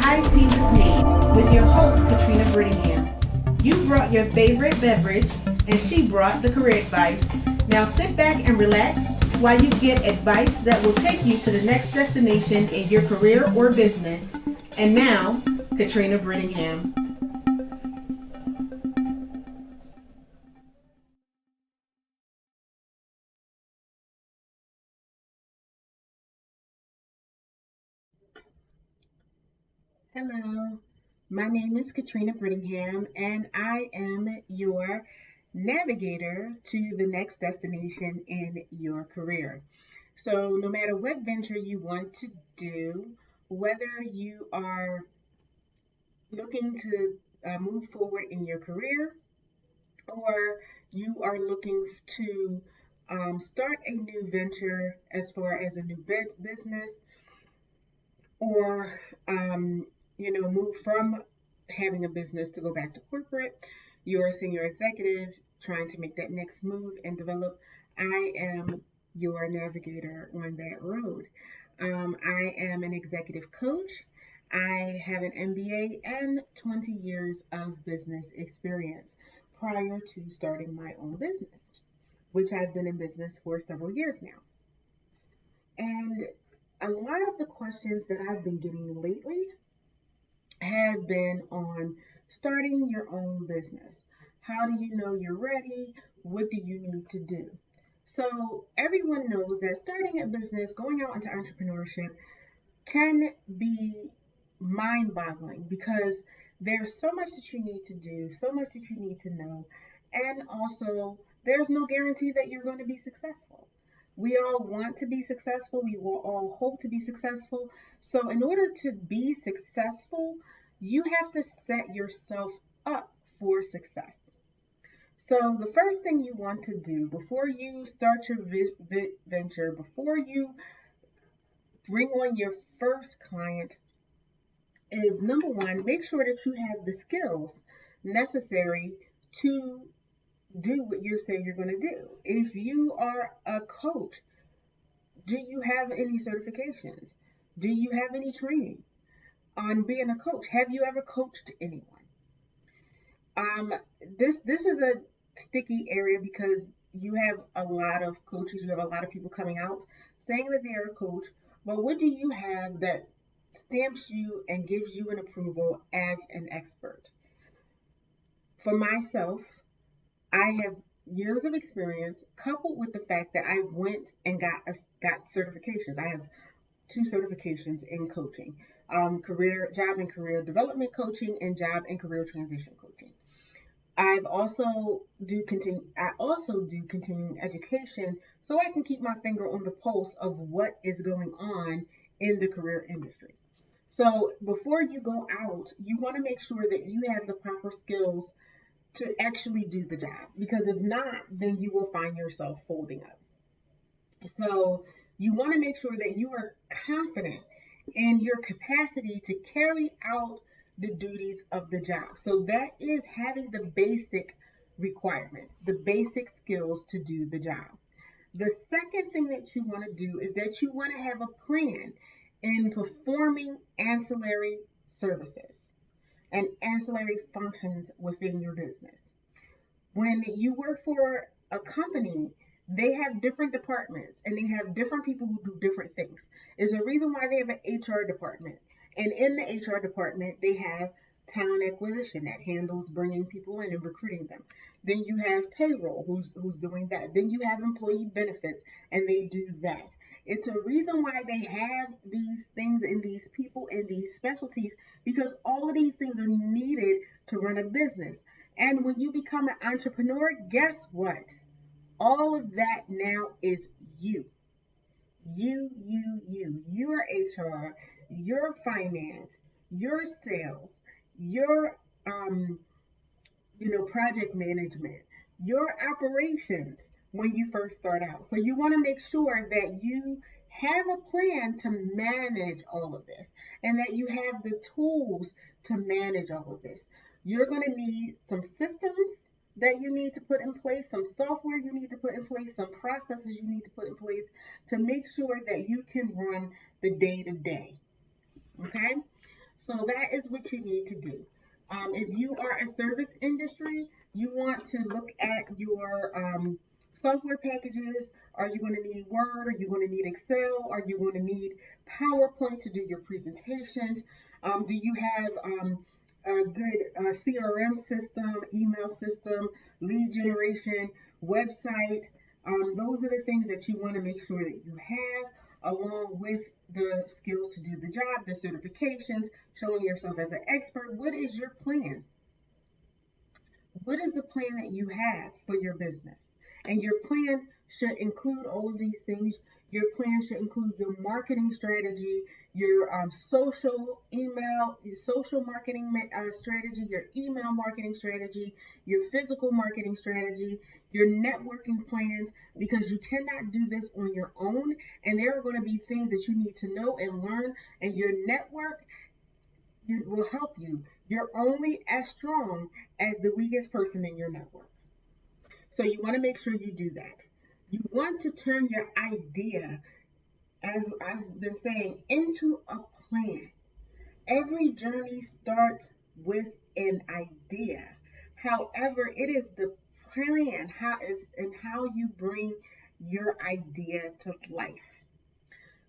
High Tea with Me with your host, Katrina Brittingham. You brought your favorite beverage, and she brought the career advice. Now sit back and relax while you get advice that will take you to the next destination in your career or business. And now, Katrina Brittingham. Hello, my name is Katrina Brittingham, and I am your navigator to the next destination in your career. So, no matter what venture you want to do, whether you are looking to move forward in your career or you are looking to start a new venture as far as a new business or move from having a business to go back to corporate, you're a senior executive trying to make that next move and develop, I am your navigator on that road. I am an executive coach. I have an MBA and 20 years of business experience prior to starting my own business, which I've been in business for several years now. And a lot of the questions that I've been getting lately have been on starting your own business. How do you know you're ready? What do you need to do? So everyone knows that starting a business, going out into entrepreneurship can be mind-boggling because there's so much that you need to do, so much that you need to know, and also there's no guarantee that you're going to be successful. We all want to be successful. We will all hope to be successful. So in order to be successful, you have to set yourself up for success. So the first thing you want to do before you start your venture, before you bring on your first client, is number one, make sure that you have the skills necessary to do what you say you're going to do. If you are a coach, do you have any certifications? Do you have any training on being a coach? Have you ever coached anyone? This is a sticky area because you have a lot of coaches, you have a lot of people coming out saying that they're a coach, but what do you have that stamps you and gives you an approval as an expert? For myself, I have years of experience coupled with the fact that I went and got certifications. I have 2 certifications in coaching, job and career development coaching and job and career transition coaching. I also do continuing education so I can keep my finger on the pulse of what is going on in the career industry. So before you go out, you want to make sure that you have the proper skills to actually do the job, because if not, then you will find yourself folding up. So you want to make sure that you are confident in your capacity to carry out the duties of the job. So that is having the basic requirements, the basic skills to do the job. The second thing that you want to do is that you want to have a plan in performing ancillary services and ancillary functions within your business. When you work for a company, they have different departments and they have different people who do different things. There's a reason why they have an HR department. And in the HR department, they have talent acquisition that handles bringing people in and recruiting them. Then you have payroll, who's doing that. Then you have employee benefits, and they do that. It's a reason why they have these things and these people and these specialties, because all of these things are needed to run a business. And when you become an entrepreneur, guess what? All of that now is you. Your HR, your finance, your sales, your project management, your operations when you first start out. So you want to make sure that you have a plan to manage all of this and that you have the tools to manage all of this. You're going to need some systems that you need to put in place, some software you need to put in place, some processes you need to put in place to make sure that you can run the day-to-day. Okay? So that is what you need to do. If you are a service industry, you want to look at your software packages. Are you going to need Word? Are you going to need Excel? Are you going to need PowerPoint to do your presentations? Do you have a good CRM system, email system, lead generation, website? Those are the things that you want to make sure that you have, along with the skills to do the job, the certifications, showing yourself as an expert. What is your plan? What is the plan that you have for your business? And your plan should include all of these things. Your plan should include your marketing strategy, your social marketing strategy, your email marketing strategy, your physical marketing strategy, your networking plans, because you cannot do this on your own. And there are going to be things that you need to know and learn, and your network will help you. You're only as strong as the weakest person in your network. So you want to make sure you do that. You want to turn your idea, as I've been saying, into a plan. Every journey starts with an idea. However, it is the plan how you bring your idea to life.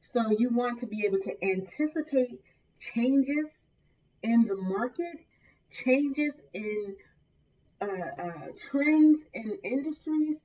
So you want to be able to anticipate changes in the market, changes in trends in industries,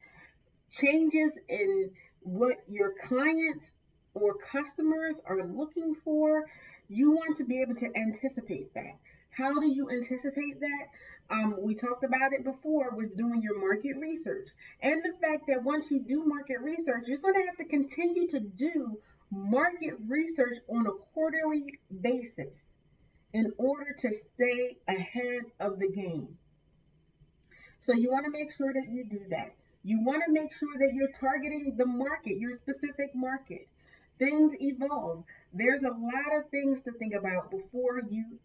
changes in what your clients or customers are looking for. You want to be able to anticipate that. How do you anticipate that? We talked about it before with doing your market research, and the fact that once you do market research, you're going to have to continue to do market research on a quarterly basis in order to stay ahead of the game. So you want to make sure that you do that. You want to make sure that you're targeting the market, your specific market. Things evolve. There's a lot of things to think about before you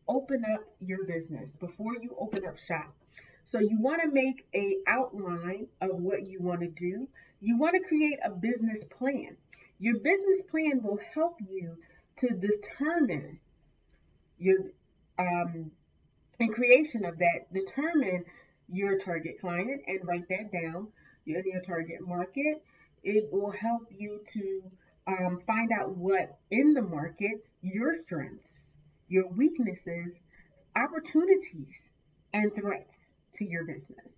open up your business, before you open up shop. So you want to make an outline of what you want to do. You want to create a business plan. Your business plan will help you to determine your in creation of that, determine your target client and write that down, your target market. It will help you to find out what in the market, your strengths, your weaknesses, opportunities, and threats to your business.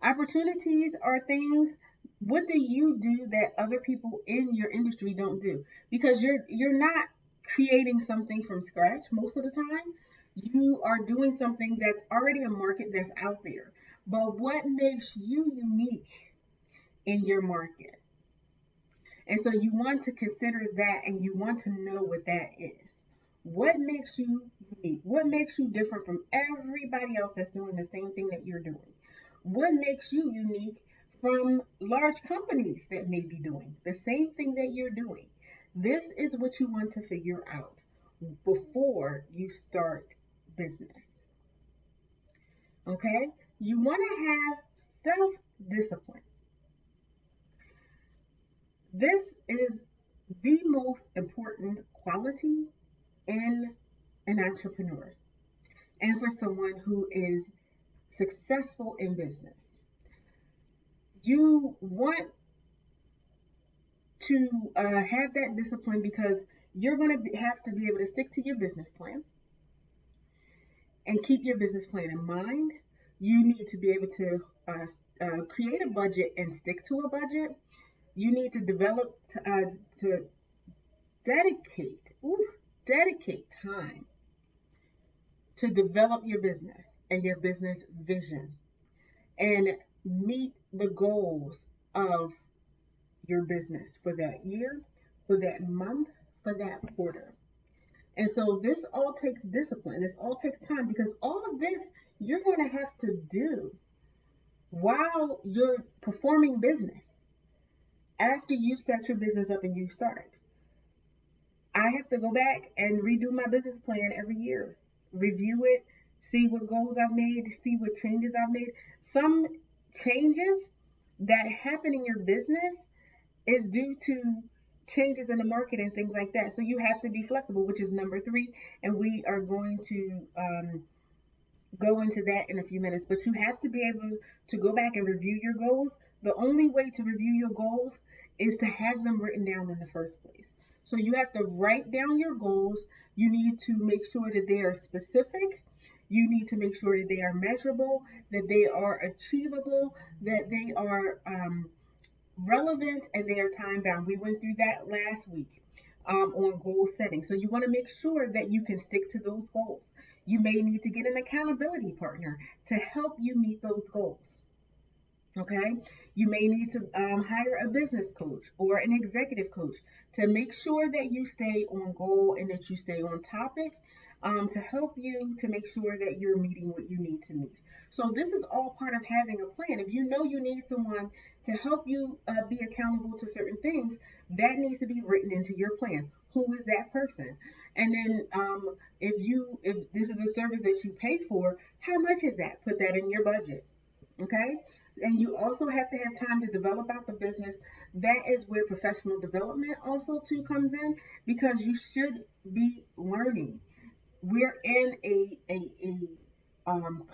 Opportunities are things, what do you do that other people in your industry don't do? Because you're not creating something from scratch most of the time. You are doing something that's already a market that's out there. But what makes you unique in your market? And so you want to consider that, and you want to know what that is. What makes you unique? What makes you different from everybody else that's doing the same thing that you're doing? What makes you unique from large companies that may be doing the same thing that you're doing? This is what you want to figure out before you start business. Okay? You want to have self-discipline. This is the most important quality in an entrepreneur and for someone who is successful in business. You want to have that discipline because you're going to have to be able to stick to your business plan and keep your business plan in mind. You need to be able to create a budget and stick to a budget. You need to develop to dedicate time to develop your business and your business vision and meet the goals of your business for that year, for that month, for that quarter. And so this all takes discipline. This all takes time, because all of this you're going to have to do while you're performing business. After you set your business up and you start, I have to go back and redo my business plan every year, review it, see what goals I've made, see what changes I've made. Some changes that happen in your business is due to changes in the market and things like that. So you have to be flexible, which is number 3. And we are going to go into that in a few minutes. But you have to be able to go back and review your goals. The only way to review your goals is to have them written down in the first place. So you have to write down your goals. You need to make sure that they are specific. You need to make sure that they are measurable, that they are achievable, that they are relevant, and they are time bound. We went through that last week on goal setting. So you want to make sure that you can stick to those goals. You may need to get an accountability partner to help you meet those goals. Okay, you may need to hire a business coach or an executive coach to make sure that you stay on goal and that you stay on topic, to help you to make sure that you're meeting what you need to meet. So this is all part of having a plan. If you know you need someone to help you be accountable to certain things, that needs to be written into your plan. Who is that person? And then if this is a service that you pay for, how much is that? Put that in your budget. Okay. And you also have to have time to develop out the business. That is where professional development also too comes in, because you should be learning. We're in a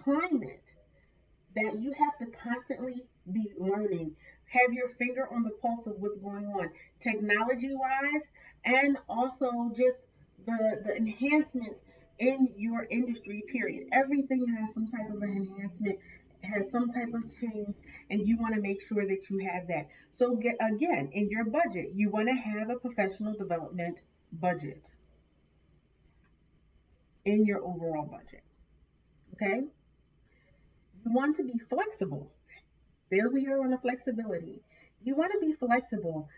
climate that you have to constantly be learning. Have your finger on the pulse of what's going on, technology wise, and also just the enhancements in your industry, period. Everything has some type of an enhancement, has some type of change, and you want to make sure that you have that. So again, in your budget, you want to have a professional development budget in your overall budget. Okay? You want to be flexible. There we are on the flexibility. You want to be flexible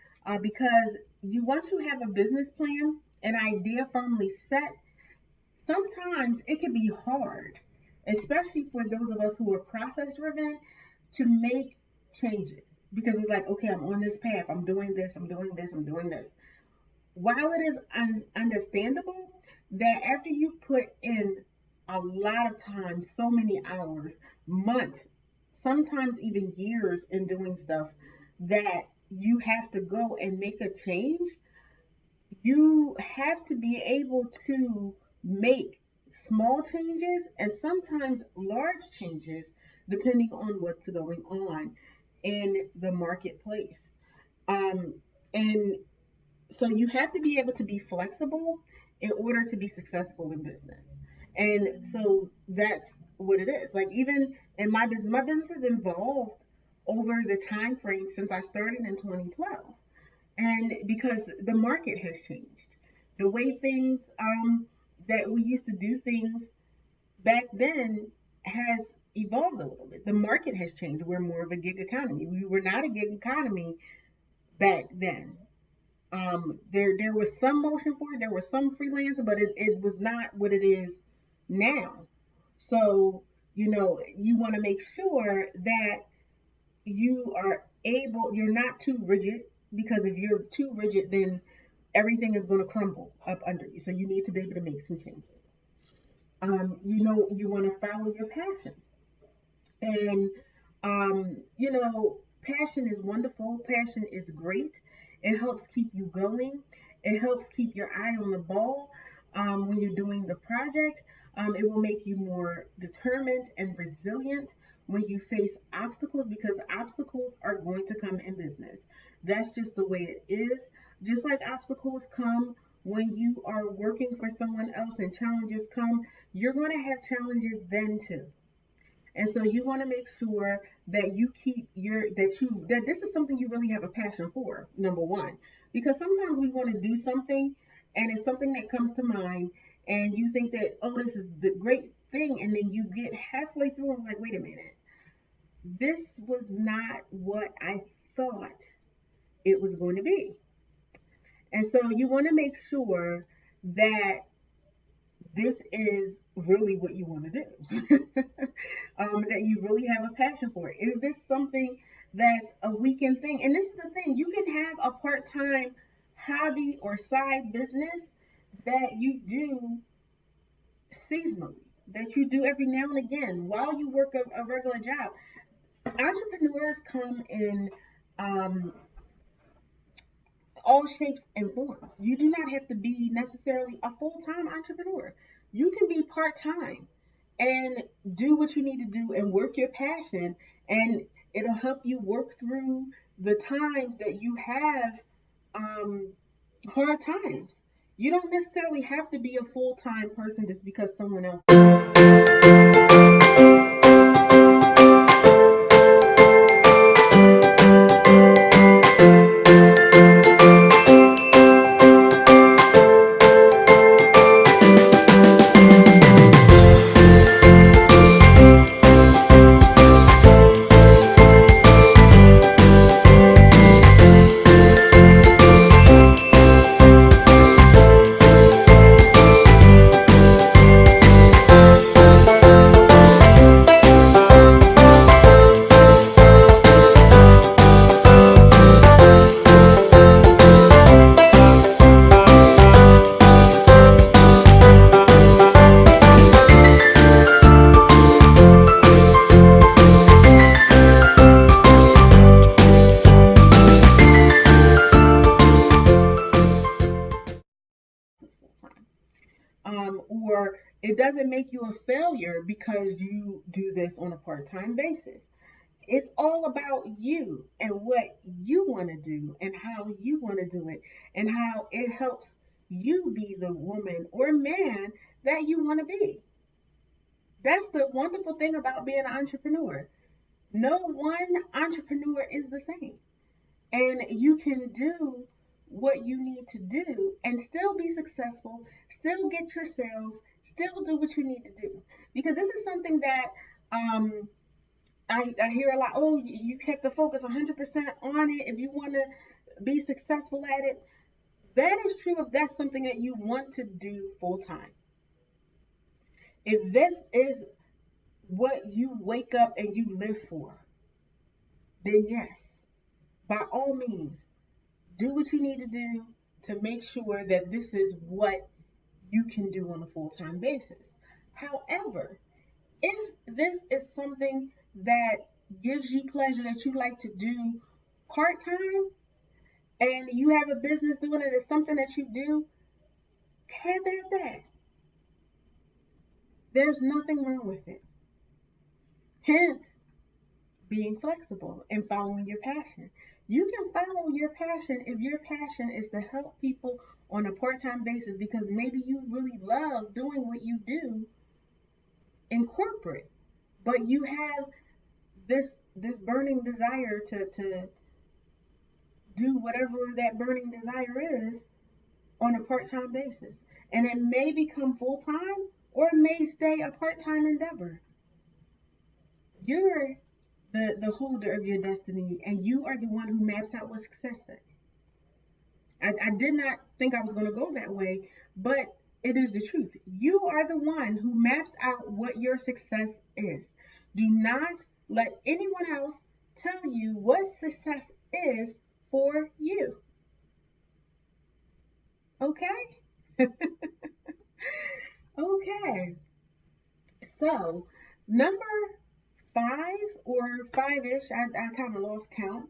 because once you have a business plan, an idea firmly set, sometimes it can be hard, especially for those of us who are process driven, to make changes, because it's like, okay, I'm on this path, I'm doing this, I'm doing this, I'm doing this. While it is understandable that after you put in a lot of time, so many hours, months, sometimes even years in doing stuff, that you have to go and make a change, you have to be able to make small changes and sometimes large changes depending on what's going on in the marketplace. And so you have to be able to be flexible in order to be successful in business. And so that's what it is. Like, even in my business has evolved over the time frame since I started in 2012. And because the market has changed, the way things that we used to do things back then has evolved a little bit. The market has changed. We're more of a gig economy. We were not a gig economy back then. There was some motion for it. There was some freelancing, but it was not what it is now. So, you want to make sure that you're not too rigid, because if you're too rigid, then everything is going to crumble up under you. So you need to be able to make some changes. You want to follow your passion. And, passion is wonderful. Passion is great. It helps keep you going. It helps keep your eye on the ball when you're doing the project. It will make you more determined and resilient when you face obstacles, because obstacles are going to come in business. That's just the way it is. Just like obstacles come when you are working for someone else and challenges come, you're going to have challenges then too. And so you want to make sure that you keep that this is something you really have a passion for, number one. Because sometimes we want to do something and it's something that comes to mind and you think that, oh, this is the great thing, and then you get halfway through and like, wait a minute, this was not what I thought it was going to be. And so you want to make sure that this is really what you want to do, that you really have a passion for it. Is this something that's a weekend thing? And this is the thing, you can have a part-time hobby or side business that you do seasonally, that you do every now and again while you work a regular job. Entrepreneurs come in all shapes and forms. You do not have to be necessarily a full-time entrepreneur. You can be part-time and do what you need to do and work your passion, and it'll help you work through the times that you have hard times. You don't necessarily have to be a full-time person just because someone else. Or it doesn't make you a failure because you do this on a part-time basis. It's all about you and what you want to do and how you want to do it and how it helps you be the woman or man that you want to be. That's the wonderful thing about being an entrepreneur. No one entrepreneur is the same. And you can do what you need to do and still be successful, still get your sales, still do what you need to do. Because this is something that I hear a lot. Oh, you have to focus 100% on it if you want to be successful at it. That is true if that's something that you want to do full time. If this is what you wake up and you live for, then yes, by all means, do what you need to do to make sure that this is what you can do on a full-time basis. However, if this is something that gives you pleasure that you like to do part-time and you have a business doing it, it's something that you do, have at that. There's nothing wrong with it. Hence, being flexible and following your passion. You can follow your passion if your passion is to help people on a part-time basis because maybe you really love doing what you do in corporate, but you have this burning desire to do whatever that burning desire is on a part-time basis. And it may become full-time or it may stay a part-time endeavor. You're the holder of your destiny, and you are the one who maps out what success is. I did not think I was going to go that way, but it is the truth. You are the one who maps out what your success is. Do not let anyone else tell you what success is for you. Okay? Okay. So, number 5 or 5-ish, I kind of lost count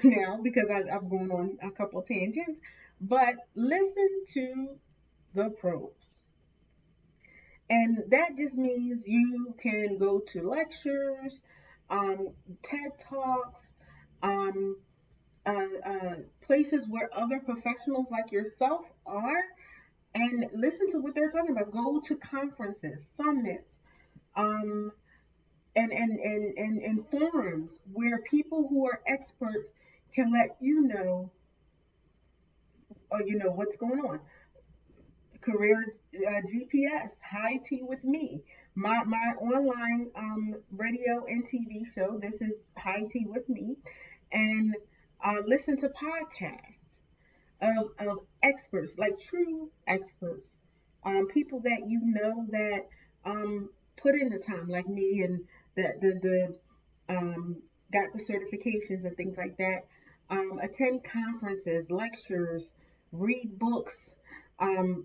now because I've gone on a couple tangents, but listen to the pros. And that just means you can go to lectures, TED Talks, places where other professionals like yourself are, and listen to what they're talking about. Go to conferences, summits, and forums where people who are experts can let you know what's going on. Career GPS, High Tea with Me, my online radio and TV show. This is High Tea with Me, and listen to podcasts of experts, like true experts, people that you know that put in the time, like me, and the got the certifications and things like that. Attend conferences, lectures, read books,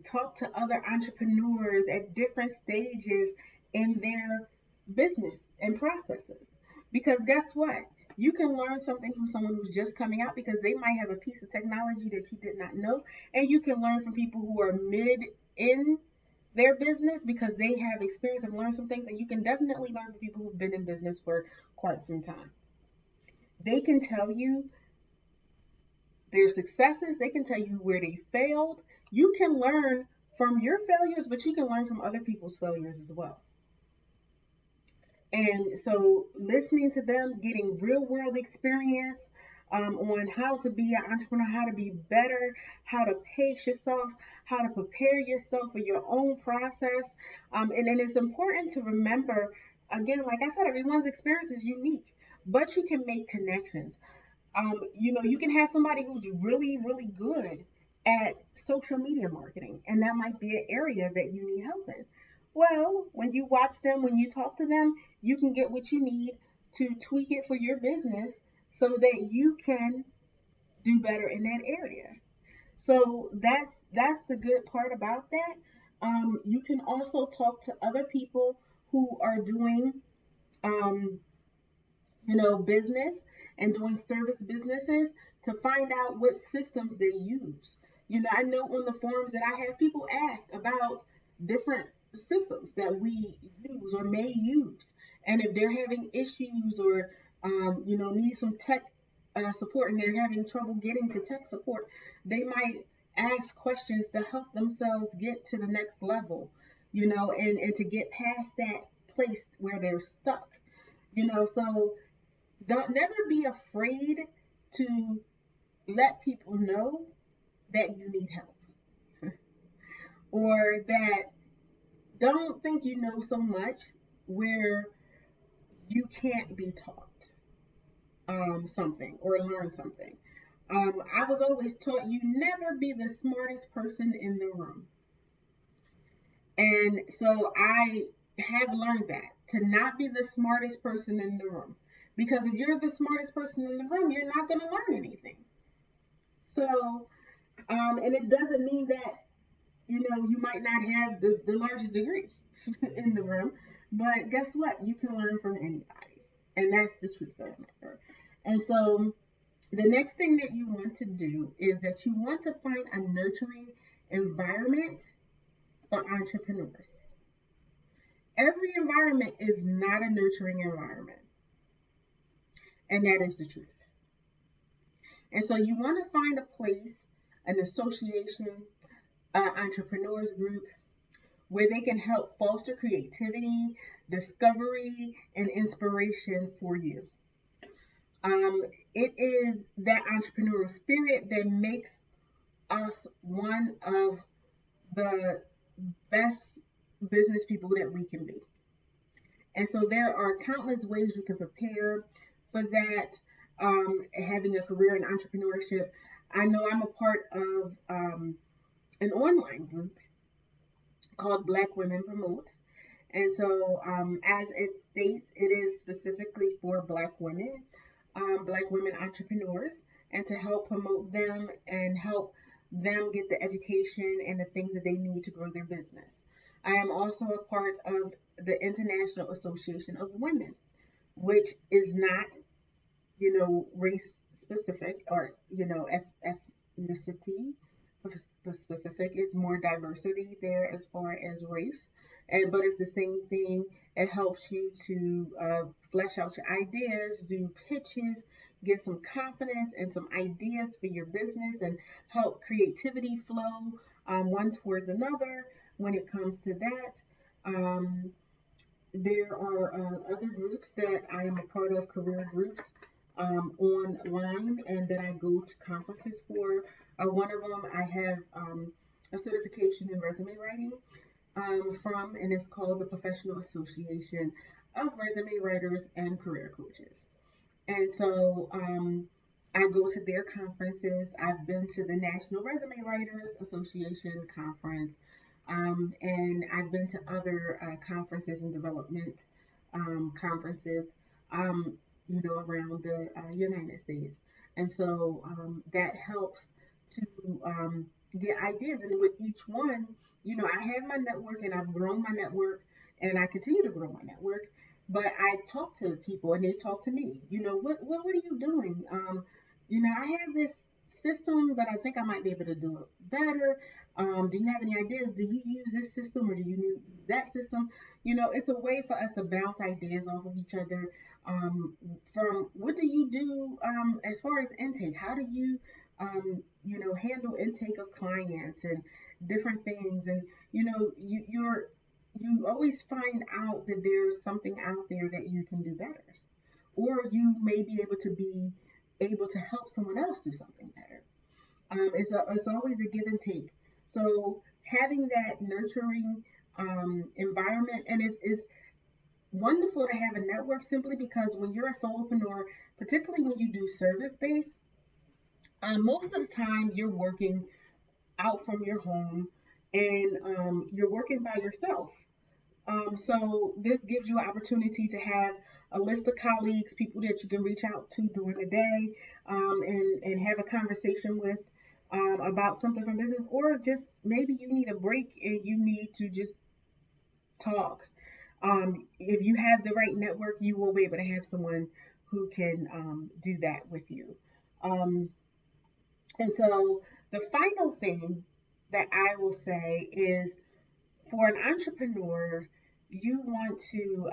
talk to other entrepreneurs at different stages in their business and processes. Because guess what? You can learn something from someone who's just coming out because they might have a piece of technology that you did not know. And you can learn from people who are mid in their business because they have experience and learned some things. And you can definitely learn from people who've been in business for quite some time. They can tell you their successes, they can tell you where they failed. You can learn from your failures, but you can learn from other people's failures as well. And so listening to them, getting real world experience on how to be an entrepreneur, how to be better, how to pace yourself, how to prepare yourself for your own process. And then it's important to remember, again, like I said, everyone's experience is unique, but you can make connections. You can have somebody who's really, really good at social media marketing, and that might be an area that you need help in. Well, when you watch them, when you talk to them, you can get what you need to tweak it for your business so that you can do better in that area. So that's the good part about that. You can also talk to other people who are doing um, business and doing service businesses to find out what systems they use. I know on the forums that I have people ask about different systems that we use or may use, and if they're having issues or need some tech support and they're having trouble getting to tech support, they might ask questions to help themselves get to the next level, and to get past that place where they're stuck. So don't never be afraid to let people know that you need help or that don't think you know so much where you can't be taught something or learn something. I was always taught you never be the smartest person in the room. And so I have learned that to not be the smartest person in the room. Because if you're the smartest person in the room, you're not going to learn anything. So, and it doesn't mean that, you might not have the largest degree in the room, but guess what? You can learn from anybody. And that's the truth of the matter. And so the next thing that you want to do is that you want to find a nurturing environment for entrepreneurs. Every environment is not a nurturing environment. And that is the truth. And so you want to find a place, an association, entrepreneurs group, where they can help foster creativity, discovery, and inspiration for you. It is that entrepreneurial spirit that makes us one of the best business people that we can be. And so there are countless ways you can prepare for that, having a career in entrepreneurship. I know I'm a part of an online group called Black Women Promote. And so as it states, it is specifically for Black women entrepreneurs, and to help promote them and help them get the education and the things that they need to grow their business. I am also a part of the International Association of Women, which is not, race specific or, ethnicity specific. It's more diversity there as far as race. But it's the same thing. It helps you to flesh out your ideas, do pitches, get some confidence and some ideas for your business, and help creativity flow one towards another when it comes to that. There are other groups that I am a part of, career groups online, and that I go to conferences for. One of them I have a certification in resume writing from, and it's called the Professional Association of Resume Writers and Career Coaches. And so I go to their conferences. I've been to the National Resume Writers Association conference, and I've been to other conferences and development conferences, around the United States. And so that helps to get ideas. And with each one, I have my network, and I've grown my network, and I continue to grow my network. but I talk to people and they talk to me. What are you doing? I have this system, but I think I might be able to do it better. Do you have any ideas? Do you use this system or do you use that system? It's a way for us to bounce ideas off of each other. From what do you do as far as intake? How do you, handle intake of clients and different things? And you always find out that there's something out there that you can do better, or you may be able to help someone else do something better. It's always a give and take. So having that nurturing environment, and it's wonderful to have a network, simply because when you're a solopreneur, particularly when you do service based, most of the time you're working out from your home, and you're working by yourself. So this gives you an opportunity to have a list of colleagues, people that you can reach out to during the day, and have a conversation with about something from business, or just maybe you need a break and you need to just talk. If you have the right network, you will be able to have someone who can do that with you. And so the final thing that I will say is, for an entrepreneur, you want to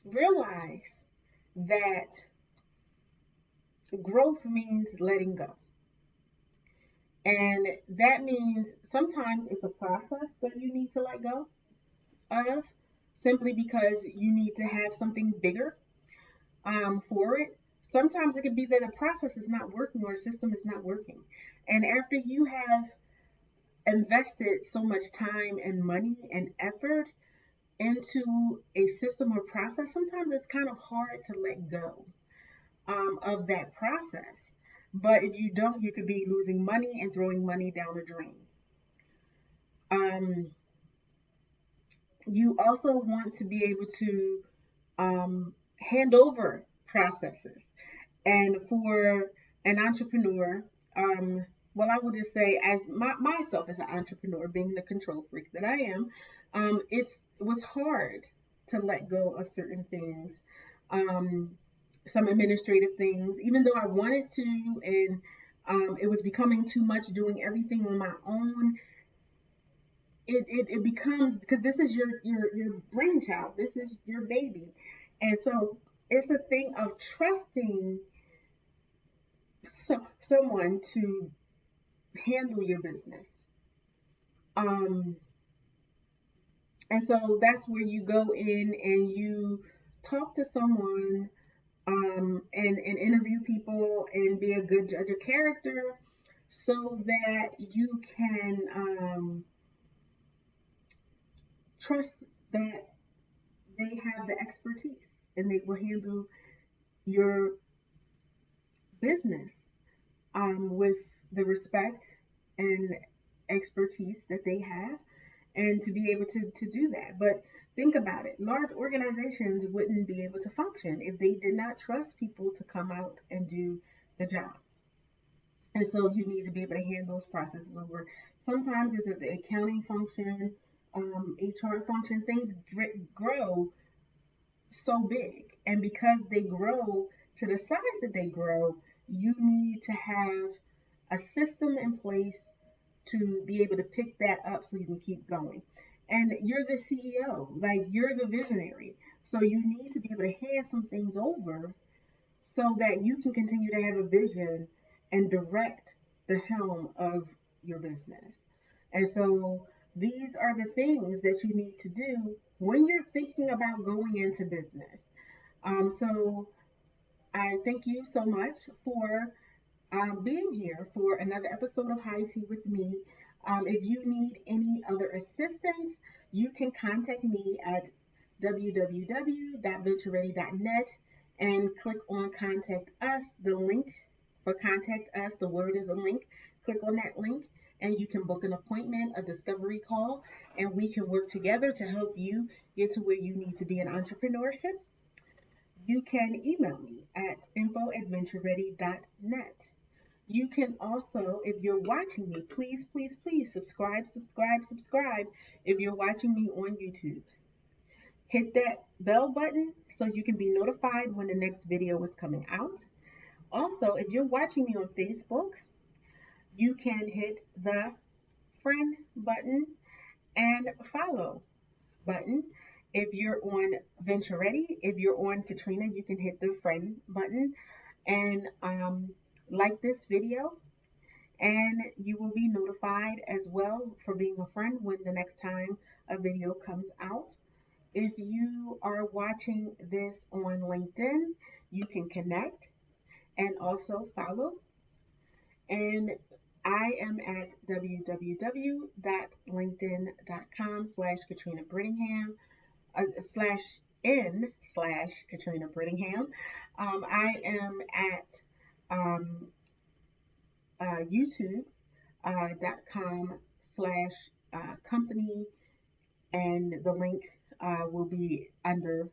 realize that growth means letting go. And that means sometimes it's a process that you need to let go of, simply because you need to have something bigger for it. Sometimes it could be that the process is not working or a system is not working. And after you have invested so much time and money and effort into a system or process, sometimes it's kind of hard to let go of that process. But if you don't, you could be losing money and throwing money down the drain. You also want to be able to hand over processes. And for an entrepreneur, well, I would just say, as myself as an entrepreneur, being the control freak that I am, it was hard to let go of certain things, some administrative things, even though I wanted to, and it was becoming too much doing everything on my own. It becomes, because this is your brainchild, this is your baby, and so it's a thing of trusting someone to handle your business. And so that's where you go in and you talk to someone, and interview people and be a good judge of character, so that you can trust that they have the expertise and they will handle your business with the respect and expertise that they have, and to be able to do that. But think about it. Large organizations wouldn't be able to function if they did not trust people to come out and do the job. And so you need to be able to hand those processes over. Sometimes it's the accounting function, HR function. Things grow so big. And because they grow to the size that they grow, you need to have a system in place to be able to pick that up so you can keep going. And you're the CEO, like you're the visionary. So you need to be able to hand some things over so that you can continue to have a vision and direct the helm of your business. And so these are the things that you need to do when you're thinking about going into business. So I thank you so much for being here for another episode of High Tea with me. If you need any other assistance, you can contact me at www.ventureready.net and click on Contact Us, the link for Contact Us. The word is a link. Click on that link and you can book an appointment, a discovery call, and we can work together to help you get to where you need to be in entrepreneurship. You can email me at info@ventureready.net. You can also, if you're watching me, please subscribe if you're watching me on YouTube. hit that bell button so you can be notified when the next video is coming out. Also, if you're watching me on Facebook, you can hit the friend button and follow button. If you're on Venture Ready, if you're on Katrina, you can hit the friend button and like this video, and you will be notified as well for being a friend when the next time a video comes out. If you are watching this on LinkedIn, you can connect and also follow. And I am at www.linkedin.com/Katrina Brittingham/Katrina Brittingham. I am at youtube.com/company, and the link will be under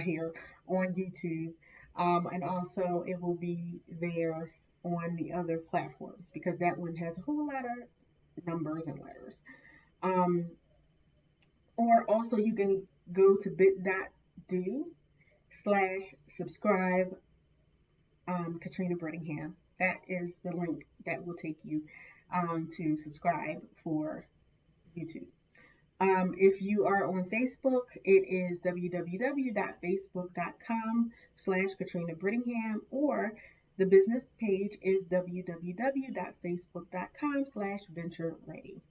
here on YouTube, and also it will be there on the other platforms because that one has a whole lot of numbers and letters. Or also you can go to bit.do/subscribe Katrina Brittingham. That is the link that will take you to subscribe for YouTube. If you are on Facebook, it is www.facebook.com/Katrina Brittingham, or the business page is www.facebook.com/Venture Ready.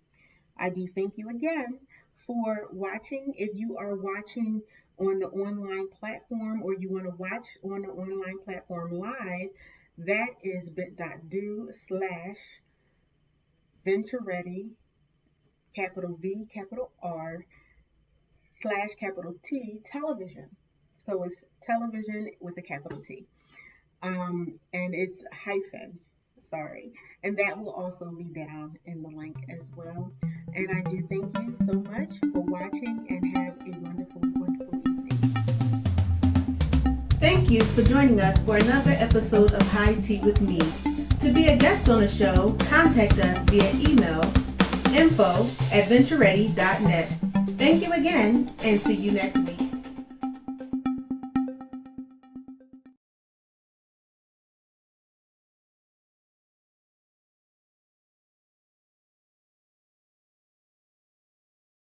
I do thank you again for watching. If you are watching on the online platform, or you want to watch on the online platform live, that is bit.do/Venture Ready, capital V, capital R, /capital T, television. So it's television with a capital T. And it's hyphen, sorry. And that will also be down in the link as well. And I do thank you so much for watching, and have a wonderful, wonderful evening. Thank you for joining us for another episode of High Tea with Me. To be a guest on the show, contact us via email info@ventureready.net. Thank you again, and see you next week.